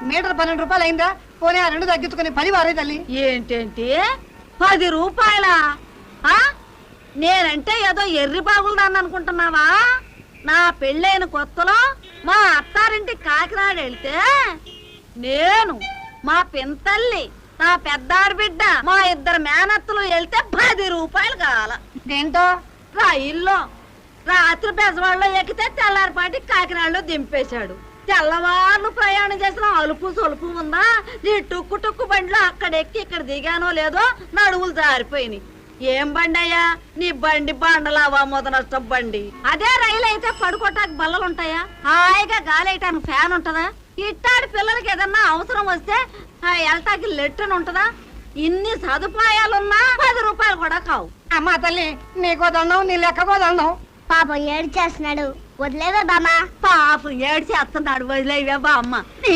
Metre 12 రూపాయలు అయిందా? పోనీ ఆ 2 తగ్గించుకుని 10 వారే తల్లి. ఏంటేంటి 10 రూపాయలా? నేనంటే ఏదో ఎర్రి బాగుందని అనుకుంటున్నావా? నా పెళ్ళైన కొత్తలో మా అత్తారింటి కాకినాడ వెళ్తే నేను, మా పింతల్లి, నా పెద్దాడి బిడ్డ, మా 2 మేనత్తలు వెళ్తే 10 రూపాయలు కావాల. దేంతో? రైల్లో రాత్రి బెజవాడలో ఎక్కితే తెల్లారిపాటి కాకినాడలో దింపేశాడు. తెల్లవారు ప్రయాణం చేసిన అలుపు సొలుపు ఉందా? నీ టుక్కు టుక్కు బండిలో అక్కడ ఎక్కి ఇక్కడ దిగానో లేదో నడువులు జారిపోయినాయి. ఏం బండి అయ్యా నీ బండి? బండలావా మొదనష్టం బండి. అదే రైలు అయితే పడుకోటానికి బల్లలుంటాయా? హాయిగా గాలేయటానికి ఫ్యాన్ ఉంటదా? ఇట్టాడి పిల్లలకి ఏదన్నా అవసరం వస్తే ఎల్టాకి లెట్టని ఉంటదా? ఇన్ని సదుపాయాలున్నా 10 రూపాయలు కూడా కావు. అమ్మా తల్లి, నీకో దండం, నీ లెక్కకో దండం. పాపం ఏడు చేస్తున్నాడు, వదిలేవే బామ్మ. పాపం ఏడ్చేస్తున్నాడు, వదిలేవే బామ్మ. నీ